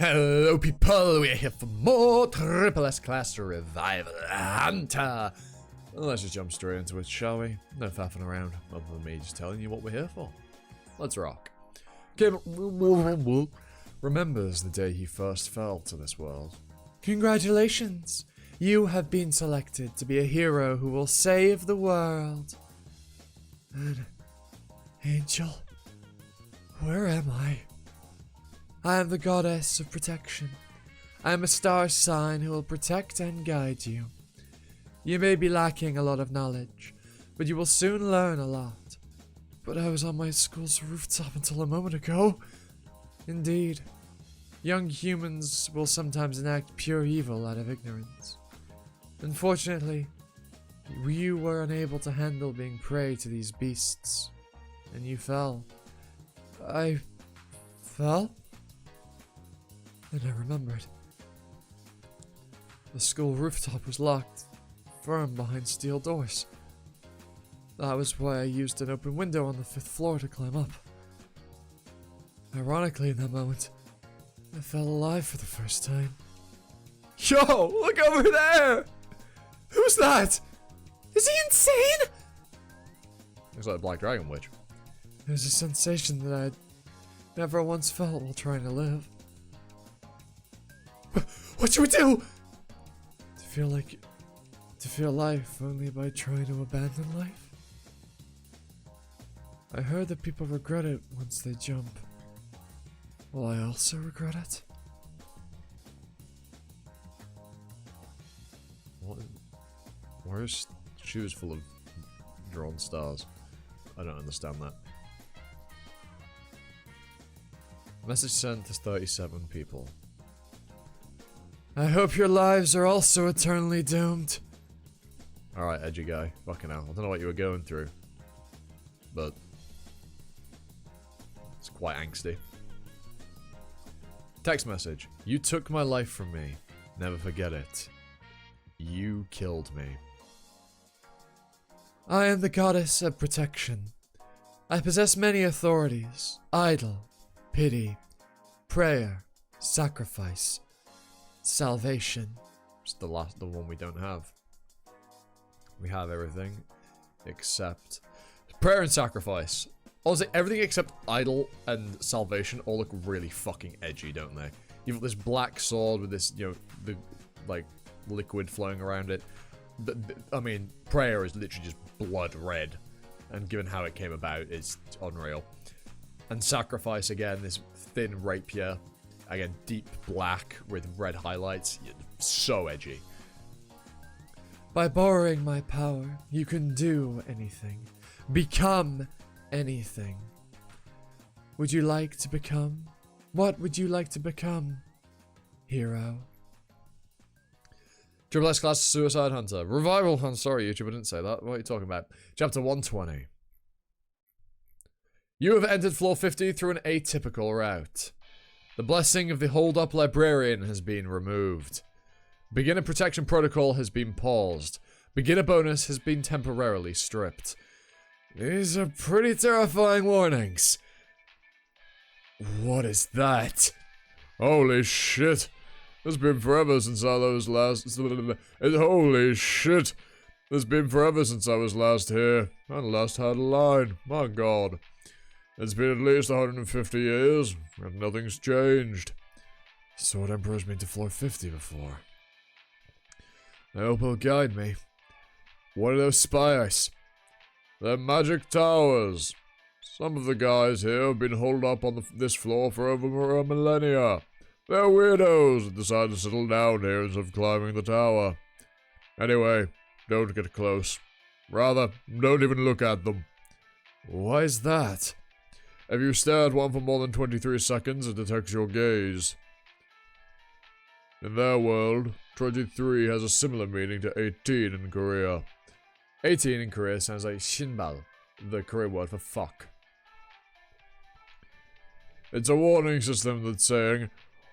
Hello people, we are here for more Triple S Class Revival Hunter. Well, let's just jump straight into it, shall we? No faffing around, other than me just telling you what we're here for. Let's rock. Kim remembers the day he first fell to this world. Congratulations! You have been selected to be a hero who will save the world. And Angel, where am I? I am the goddess of protection. I am a star sign who will protect and guide you. You may be lacking a lot of knowledge, but you will soon learn a lot. But I was on my school's rooftop until a moment ago. Indeed, young humans will sometimes enact pure evil out of ignorance. Unfortunately, you were unable to handle being prey to these beasts, and you fell. I fell? Then I remembered. The school rooftop was locked, firm behind steel doors. That was why I used an open window on the 5th floor to climb up. Ironically, in that moment, I felt alive for the first time. Yo, look over there! Who's that? Is he insane? Looks like a Black Dragon Witch. There's a sensation that I'd never once felt while trying to live. What should we do? To feel life only by trying to abandon life? I heard that people regret it once they jump. Will I also regret it? What? Where's shoes full of drawn stars? I don't understand that. Message sent to 37 people. I hope your lives are also eternally doomed. Alright, edgy guy. Fucking hell. I don't know what you were going through. But it's quite angsty. Text message. You took my life from me. Never forget it. You killed me. I am the goddess of protection. I possess many authorities. Idol, pity, prayer, sacrifice, salvation. It's the one we don't have. We have everything except prayer and sacrifice. Honestly, everything except idol and salvation all look really fucking edgy, don't they? You've got this black sword with this, you know, the like liquid flowing around it. I mean, prayer is literally just blood red, and given how it came about, it's unreal. And sacrifice, again, this thin rapier, again, deep black with red highlights. So edgy. By borrowing my power, you can do anything. Become anything. Would you like to become? What would you like to become, hero? Triple S Class Suicide Hunter. Revival Hunter. Sorry, YouTube, I didn't say that. What are you talking about? Chapter 120. You have entered floor 50 through an atypical route. The blessing of the hold-up librarian has been removed. Beginner protection protocol has been paused. Beginner bonus has been temporarily stripped. These are pretty terrifying warnings. What is that? Holy shit. It's been forever since I was last... Holy shit. It's been forever since I was last here. And last had a line. My god. It's been at least 150 years, and nothing's changed. Sword Emperor's been to floor 50 before. I hope he'll guide me. What are those spires? They're magic towers. Some of the guys here have been holed up on this floor for over a millennia. They're weirdos that decide to settle down here instead of climbing the tower. Anyway, don't get close. Rather, don't even look at them. Why is that? If you stare at one for more than 23 seconds, it detects your gaze. In their world, 23 has a similar meaning to 18 in Korea. 18 in Korea sounds like shinbal, the Korean word for fuck. It's a warning system that's saying,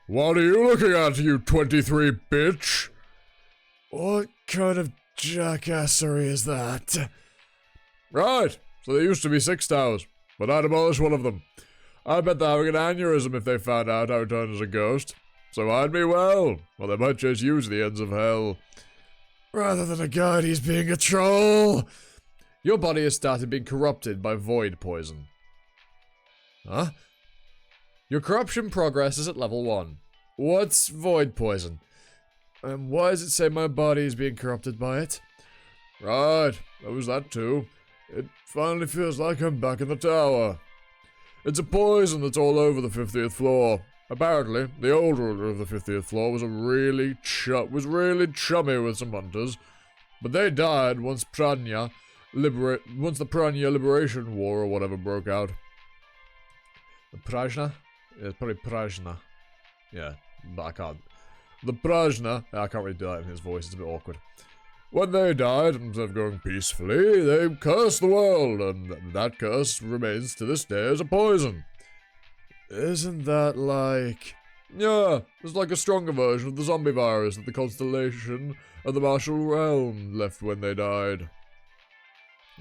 "What are you looking at, you 23 bitch?" What kind of jackassery is that? Right, so there used to be 6 towers, but I demolished one of them. I bet they're having an aneurysm if they found out how it turned as a ghost. So hide me well, or they might just use the ends of hell. Rather than a god, he's being a troll! Your body has started being corrupted by void poison. Huh? Your corruption progress is at level 1. What's void poison? And why does it say my body is being corrupted by it? Right, that was that too. It finally feels like I'm back in the tower. It's a poison that's all over the 50th floor. Apparently, the old ruler of the 50th floor was really chummy with some hunters, but they died once the Pranya Liberation War or whatever broke out. The Prajna? Yeah, it's probably Prajna. Yeah, but I can't. The Prajna, I can't really do that in his voice, it's a bit awkward. When they died, instead of going peacefully, they cursed the world, and that curse remains to this day as a poison. Isn't that like... Yeah, it's like a stronger version of the zombie virus that the Constellation and the Martial Realm left when they died.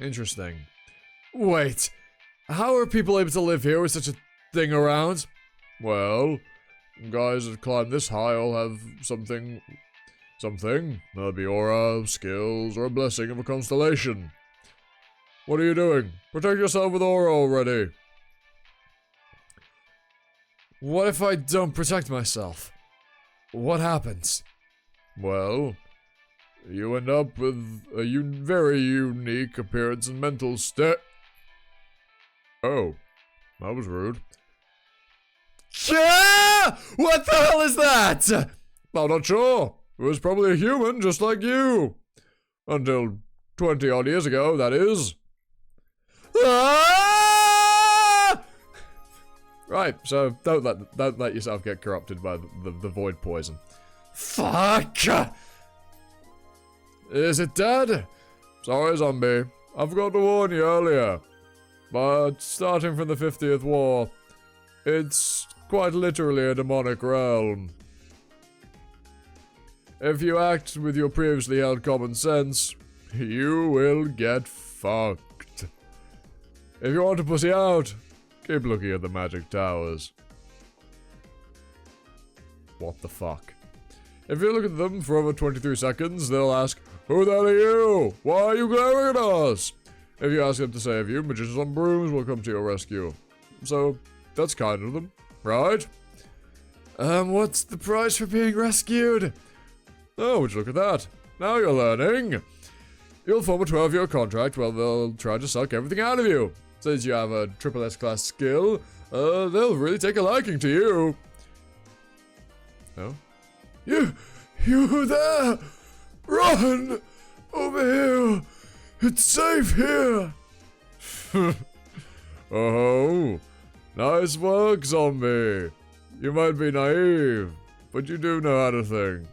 Interesting. Wait, how are people able to live here with such a thing around? Well, guys that climb this high all have something. Maybe aura, skills, or a blessing of a constellation. What are you doing? Protect yourself with aura already. What if I don't protect myself? What happens? Well, you end up with a very unique appearance and mental state. Oh, that was rude. What the hell is that? I'm not sure. It was probably a human just like you. Until 20 odd years ago, that is. Ah! Right, so don't let yourself get corrupted by the void poison. Fuck! Is it dead? Sorry, zombie. I forgot to warn you earlier. But starting from the 50th war, it's quite literally a demonic realm. If you act with your previously held common sense, you will get fucked. If you want to pussy out, keep looking at the magic towers. What the fuck? If you look at them for over 23 seconds, they'll ask, "Who the hell are you? Why are you glaring at us?" If you ask them to save you, magicians on brooms will come to your rescue. So, that's kind of them, right? What's the price for being rescued? Oh, would you look at that? Now you're learning. You'll form a 12-year contract where they'll try to suck everything out of you. Since you have a SSS class skill, they'll really take a liking to you. Oh? You there! Run! Over here! It's safe here! Oh, nice work, zombie. You might be naive, but you do know how to think.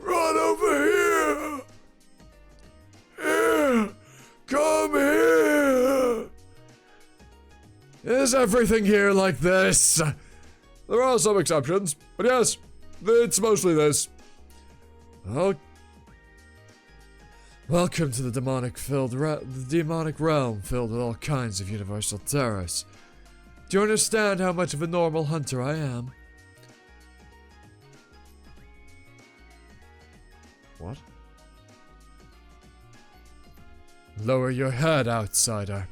Run over here! Here! Come here! Is everything here like this? There are some exceptions, but yes, it's mostly this. Welcome to the demonic realm filled with all kinds of universal terrors. Do you understand how much of a normal hunter I am? What? Lower your head, outsider.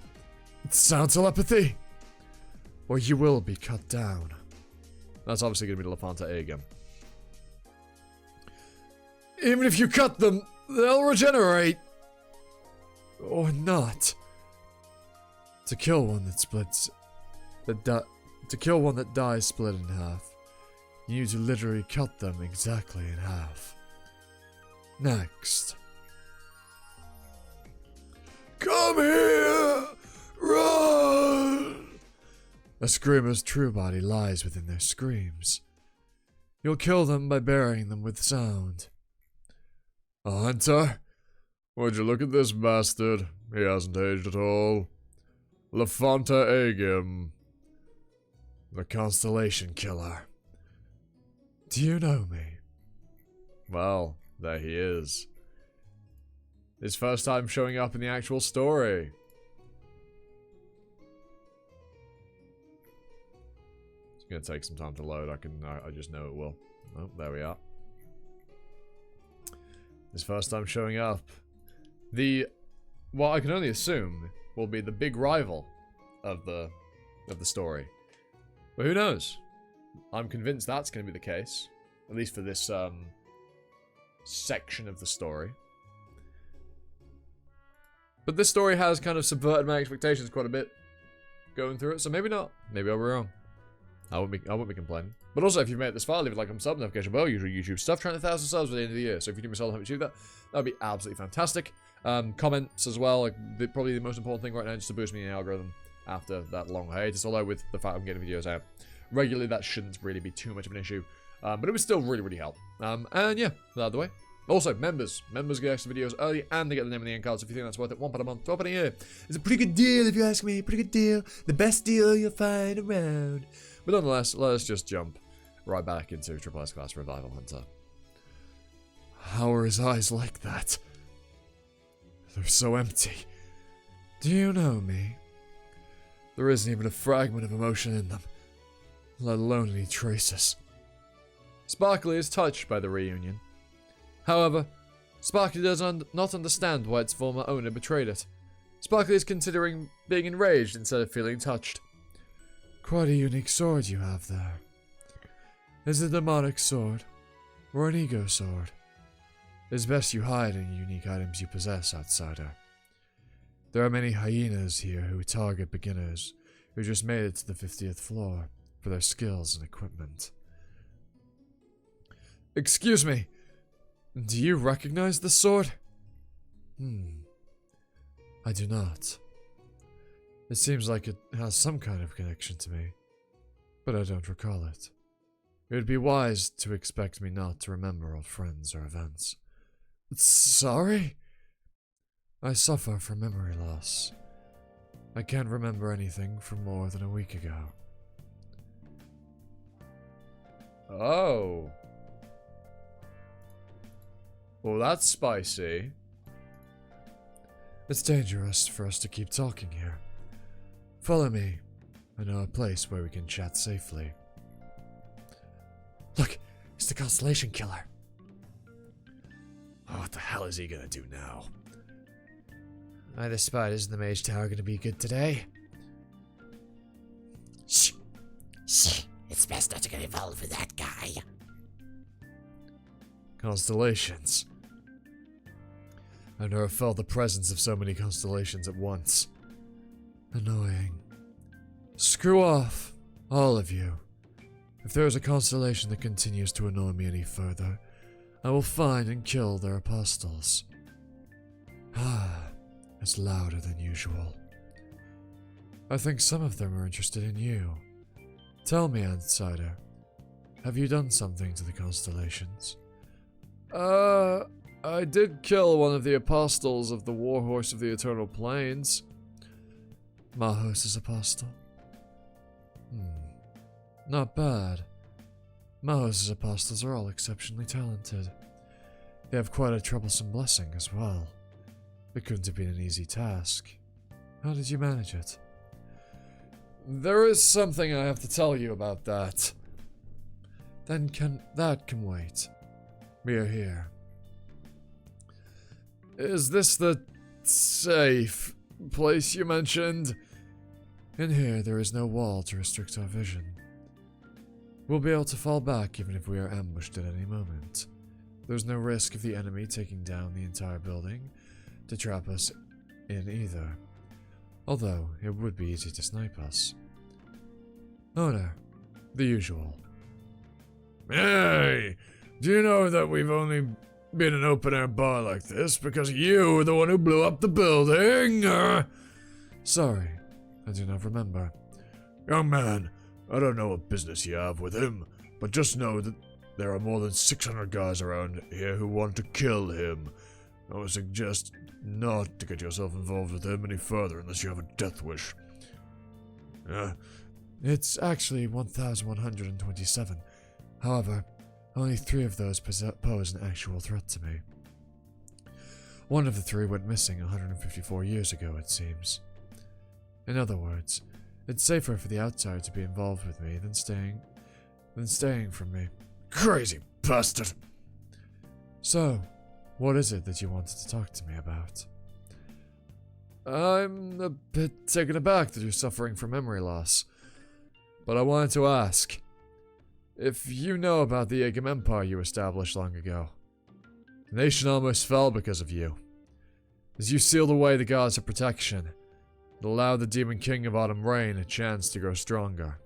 It's sound telepathy. Or you will be cut down. That's obviously going to be Lafanta A again. Even if you cut them, they'll regenerate. Or not. To kill one that splits... to kill one that dies split in half, you need to literally cut them exactly in half. Next. Come here! Run! A screamer's true body lies within their screams. You'll kill them by burying them with sound. A hunter? Would you look at this bastard? He hasn't aged at all. Lafanta Agim. The Constellation Killer. Do you know me? Well, there he is. His first time showing up in the actual story. gonna take some time to load. I just know it will. Oh, there we are. His first time showing up. Well, I can only assume will be the big rival of the story. But who knows? I'm convinced that's going to be the case. At least for this section of the story. But this story has kind of subverted my expectations quite a bit going through it, so maybe not. Maybe I'll be wrong. I won't be complaining. But also, if you've made it this far, leave a like and sub, notification bell, usual YouTube stuff, trying to 1,000 subs by the end of the year. So if you do myself help achieve that, that would be absolutely fantastic. Comments as well, like probably the most important thing right now, just to boost me in the algorithm after that long hiatus. Although with the fact I'm getting videos out regularly, that shouldn't really be too much of an issue. But it would still really, really help. And yeah, that out of the way. Also, members get extra videos early, and they get the name of the end cards if you think that's worth it. £1 a month, £12 a year. It's a pretty good deal if you ask me. Pretty good deal. The best deal you'll find around. But nonetheless, let us just jump right back into SSS class Revival Hunter. How are his eyes like that? They're so empty. Do you know me? There isn't even a fragment of emotion in them, let alone any traces. Sparkly is touched by the reunion. However, Sparkly does not understand why its former owner betrayed it. Sparkly is considering being enraged instead of feeling touched. Quite a unique sword you have there. Is it a demonic sword, or an ego sword? It's best you hide any unique items you possess, outsider. There are many hyenas here who target beginners who just made it to the 50th floor for their skills and equipment. Excuse me, do you recognize the sword? I do not. It seems like it has some kind of connection to me, but I don't recall it. It would be wise to expect me not to remember old friends or events. Sorry? I suffer from memory loss. I can't remember anything from more than a week ago. Oh. Well, that's spicy. It's dangerous for us to keep talking here. Follow me. I know a place where we can chat safely. Look, it's the Constellation killer. Oh, what the hell is he gonna do now? Are the spiders in the mage tower gonna be good today? Shh. Shh. It's best not to get involved with that guy. Constellations. I've never felt the presence of so many constellations at once. Annoying. Screw off, all of you. If there is a constellation that continues to annoy me any further, I will find and kill their apostles. It's louder than usual. I think some of them are interested in you. Tell me, outsider, have you done something to the constellations? I did kill one of the apostles of the Warhorse of the Eternal Plains. Mahos' apostle? Not bad. Mahos' apostles are all exceptionally talented. They have quite a troublesome blessing as well. It couldn't have been an easy task. How did you manage it? There is something I have to tell you about that. Then that can wait. We are here. Is this the safe place you mentioned? In here, there is no wall to restrict our vision. We'll be able to fall back even if we are ambushed at any moment. There's no risk of the enemy taking down the entire building to trap us in either. Although, it would be easy to snipe us. Owner, the usual. Hey! Do you know that we've only been an open-air bar like this because you were the one who blew up the building? Sorry, I do not remember. Young man, I don't know what business you have with him, but just know that there are more than 600 guys around here who want to kill him. I would suggest not to get yourself involved with him any further unless you have a death wish. It's actually 1,127. However, only 3 of those pose an actual threat to me. One of the 3 went missing 154 years ago, it seems. In other words, It's safer for the outsider to be involved with me than staying from me. Crazy bastard! So, what is it that you wanted to talk to me about? I'm a bit taken aback that you're suffering from memory loss. But I wanted to ask, if you know about the Agam Empire you established long ago. The nation almost fell because of you. As you sealed away the gods of protection, it allowed the Demon King of Autumn Rain a chance to grow stronger.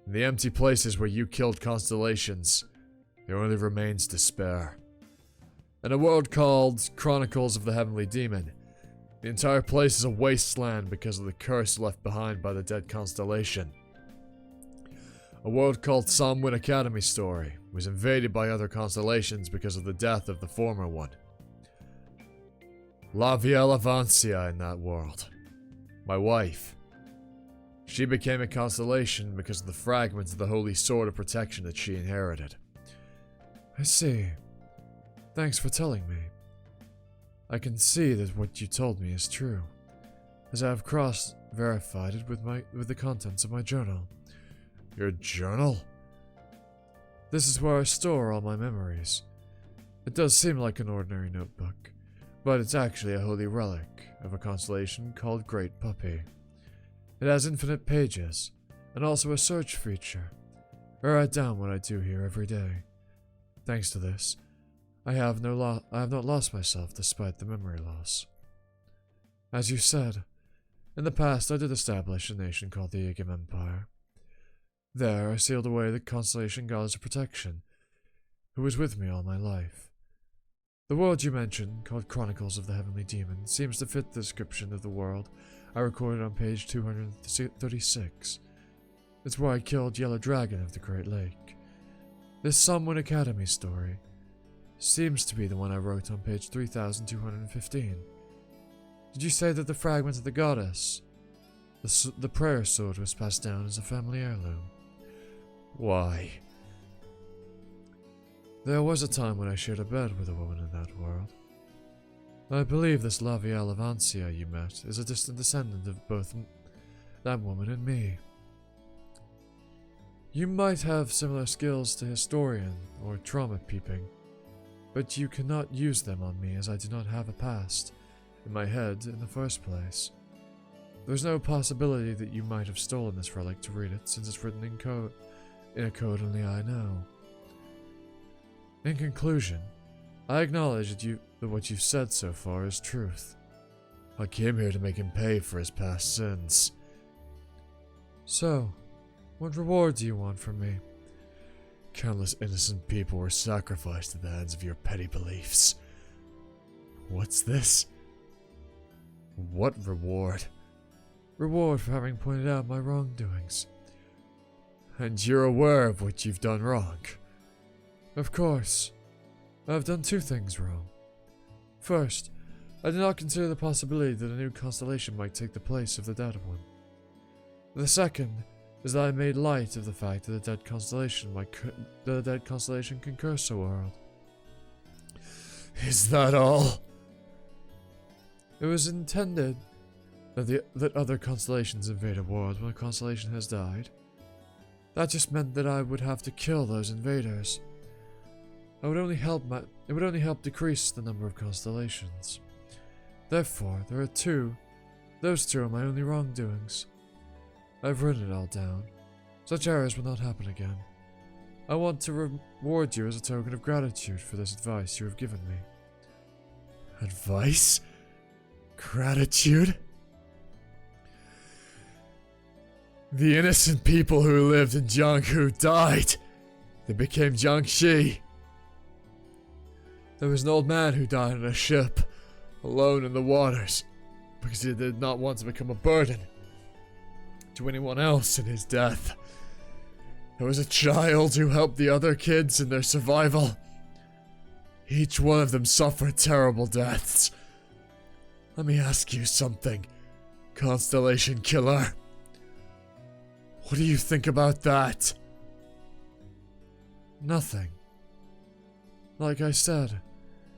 In the empty places where you killed constellations, there only remains despair. In a world called Chronicles of the Heavenly Demon, the entire place is a wasteland because of the curse left behind by the dead constellation. A world called Somwin Academy Story was invaded by other constellations because of the death of the former one. La Viella Vancia in that world. My wife. She became a constellation because of the fragments of the Holy Sword of Protection that she inherited. I see. Thanks for telling me. I can see that what you told me is true, as I have cross-verified it with the contents of my journal. Your journal? This is where I store all my memories. It does seem like an ordinary notebook, but it's actually a holy relic of a constellation called Great Puppy. It has infinite pages, and also a search feature. I write down what I do here every day. Thanks to this, I have not lost myself despite the memory loss. As you said, in the past I did establish a nation called the Agam Empire. There I sealed away the constellation goddess of protection, who was with me all my life. The world you mentioned, called Chronicles of the Heavenly Demon, seems to fit the description of the world I recorded on page 236. It's where I killed Yellow Dragon of the Great Lake. This Somwin Academy story seems to be the one I wrote on page 3215. Did you say that the fragment of the goddess, the prayer sword, was passed down as a family heirloom? Why? There was a time when I shared a bed with a woman in that world. I believe this Lavia Levancia you met is a distant descendant of both that woman and me. You might have similar skills to historian or trauma peeping, but you cannot use them on me as I do not have a past in my head in the first place. There's no possibility that you might have stolen this relic to read it, since it's written in a code only I know. In conclusion, I acknowledge that what you've said so far is truth. I came here to make him pay for his past sins. So, what reward do you want from me? Countless innocent people were sacrificed at the hands of your petty beliefs. What's this? What reward? Reward for having pointed out my wrongdoings. And you're aware of what you've done wrong? Of course. I've done two things wrong. First, I did not consider the possibility that a new constellation might take the place of the dead one. The second is that I made light of the fact that the dead constellation can curse a world. Is that all? It was intended that other constellations invade a world when a constellation has died. That just meant that I would have to kill those invaders. It would only help decrease the number of constellations. Therefore, there are two. Those two are my only wrongdoings. I've written it all down. Such errors will not happen again. I want to reward you as a token of gratitude for this advice you have given me. Advice? Gratitude? The innocent people who lived in Jianghu died. They became Jiangxi. There was an old man who died on a ship, alone in the waters, because he did not want to become a burden to anyone else in his death. There was a child who helped the other kids in their survival. Each one of them suffered terrible deaths. Let me ask you something, Constellation Killer. What do you think about that? Nothing. Like I said,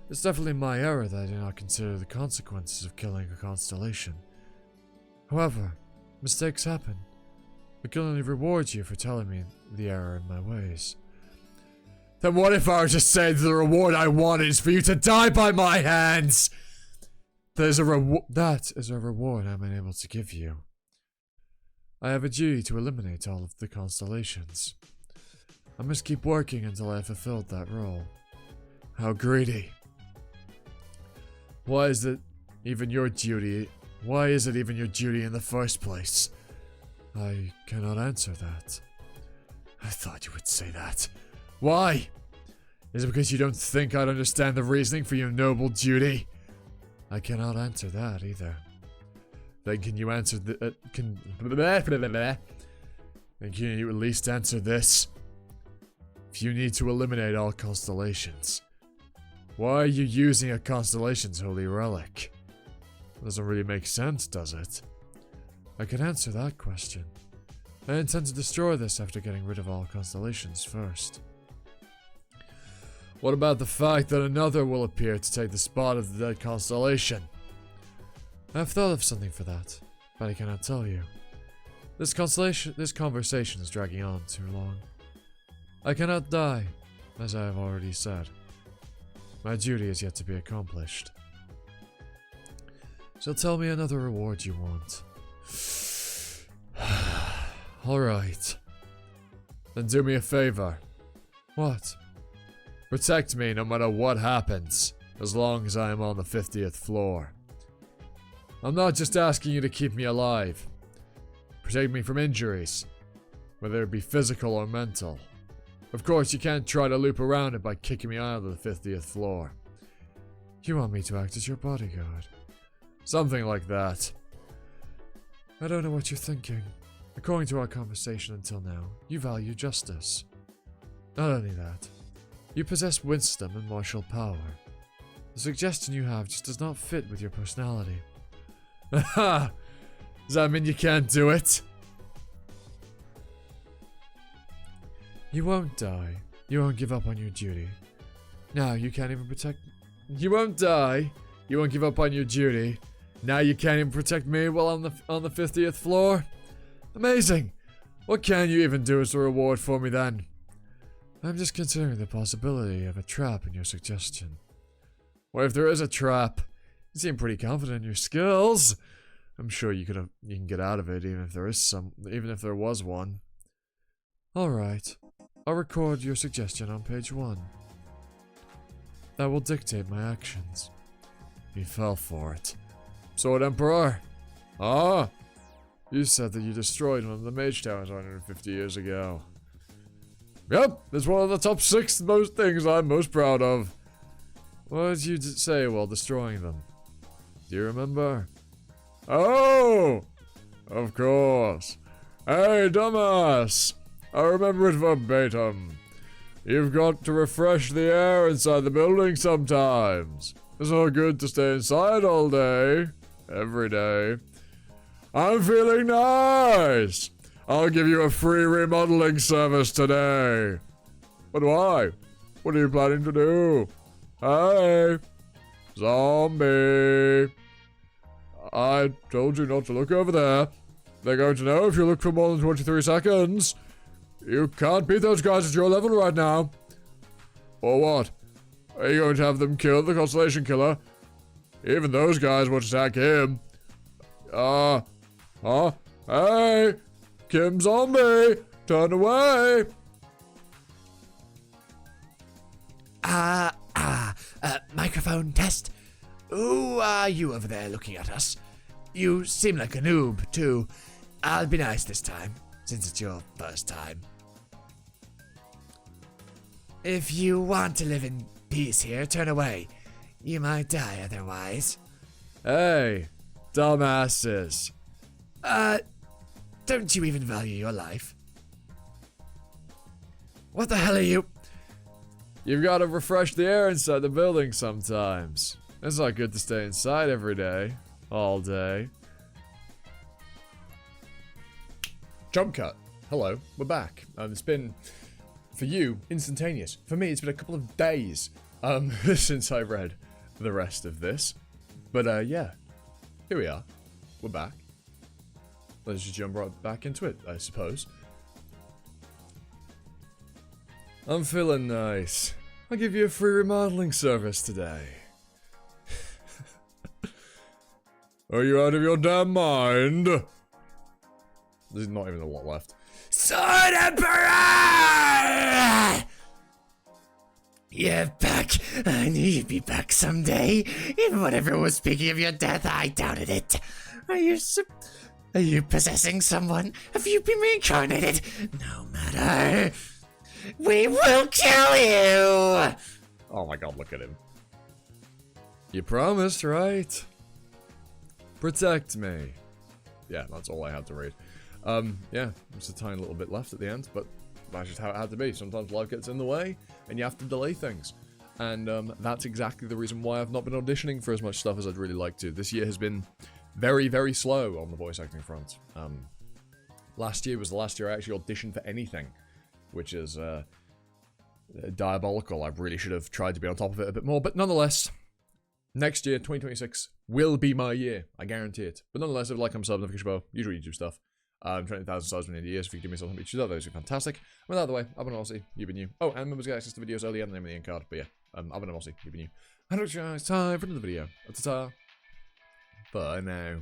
it's definitely my error that I did not consider the consequences of killing a constellation. However, Mistakes happen. I can only reward you for telling me the error in my ways. Then what if I were to say the reward I want is for you to die by my hands? That is a reward I'm unable to give you. I have a duty to eliminate all of the constellations. I must keep working until I have fulfilled that role. How greedy. Why is it even your duty? Why is it even your duty in the first place? I cannot answer that. I thought you would say that. Why? Is it because you don't think I'd understand the reasoning for your noble duty? I cannot answer that either. Then can you answer the can you at least answer this? If you need to eliminate all constellations, why are you using a constellation's holy relic? Doesn't really make sense, does it? I can answer that question. I intend to destroy this after getting rid of all constellations first. What about the fact that another will appear to take the spot of the dead constellation? I have thought of something for that, but I cannot tell you. This conversation is dragging on too long. I cannot die, as I have already said. My duty is yet to be accomplished. So tell me another reward you want. Alright. Then do me a favor. What? Protect me no matter what happens, as long as I am on the 50th floor. I'm not just asking you to keep me alive. Protect me from injuries, whether it be physical or mental. Of course, you can't try to loop around it by kicking me out of the 50th floor. You want me to act as your bodyguard? Something like that. I don't know what you're thinking. According to our conversation until now, you value justice. Not only that, you possess wisdom and martial power. The suggestion you have just does not fit with your personality. Aha! Does that mean you can't do it? You won't die. You won't give up on your duty. Now you can't even protect... You won't die. You won't give up on your duty. Now you can't even protect me while on the 50th floor? Amazing! What can you even do as a reward for me then? I'm just considering the possibility of a trap in your suggestion. What if there is a trap? You seem pretty confident in your skills. I'm sure you can get out of it even if there was one. Alright. I'll record your suggestion on page 1. That will dictate my actions. He fell for it. Sword Emperor! Ah! You said that you destroyed one of the mage towers 150 years ago. Yep, it's one of the top 6 most things I'm most proud of. What did you say while destroying them? Do you remember? Oh! Of course. Hey, dumbass! I remember it verbatim. You've got to refresh the air inside the building sometimes. It's not good to stay inside all day. Every day. I'm feeling nice! I'll give you a free remodeling service today. But why? What are you planning to do? Hey! Zombie! I told you not to look over there. They're going to know if you look for more than 23 seconds. You can't beat those guys at your level right now. Or what? Are you going to have them kill the Constellation Killer? Even those guys won't attack him. Hey! Kim Zombie! Turn away! Microphone test. Who are you over there looking at us? You seem like a noob, too. I'll be nice this time, since it's your first time. If you want to live in peace here, turn away. You might die otherwise. Hey, dumbasses. Don't you even value your life? What the hell are you? You've got to refresh the air inside the building sometimes. It's not good to stay inside every day. All day. Jump cut. Hello, we're back. It's been, for you, instantaneous. For me, it's been a couple of days since I read the rest of this. But yeah, here we are. We're back. let's just jump right back into it, I suppose. I'm feeling nice. I'll give you a free remodeling service today. Are you out of your damn mind? There's not even a lot left. Sword Emperor! You're back. I knew you'd be back someday. Even when everyone was speaking of your death, I doubted it. Are you possessing someone? Have you been reincarnated? No matter. We will kill you! Oh my god, look at him. You promised, right? Protect me. Yeah, that's all I had to read. Yeah, just a tiny little bit left at the end, but that's just how it had to be. Sometimes life gets in the way, and you have to delay things. And that's exactly the reason why I've not been auditioning for as much stuff as I'd really like to. This year has been very, very slow on the voice acting front. Last year was the last year I actually auditioned for anything, which is diabolical. I really should have tried to be on top of it a bit more, but nonetheless, next year, 2026, will be my year. I guarantee it. But nonetheless, if you like, I'm sub, notification bell, usual YouTube stuff. 20,000 stars within the years. If you give me something to choose out, those are fantastic. With that out of the way, I've been Aussie, you've been you. Oh, and members get access to videos early and the name of the end card. But yeah, I've been Aussie, you've been you. And it's time for another video. Ta-ta. Bye now.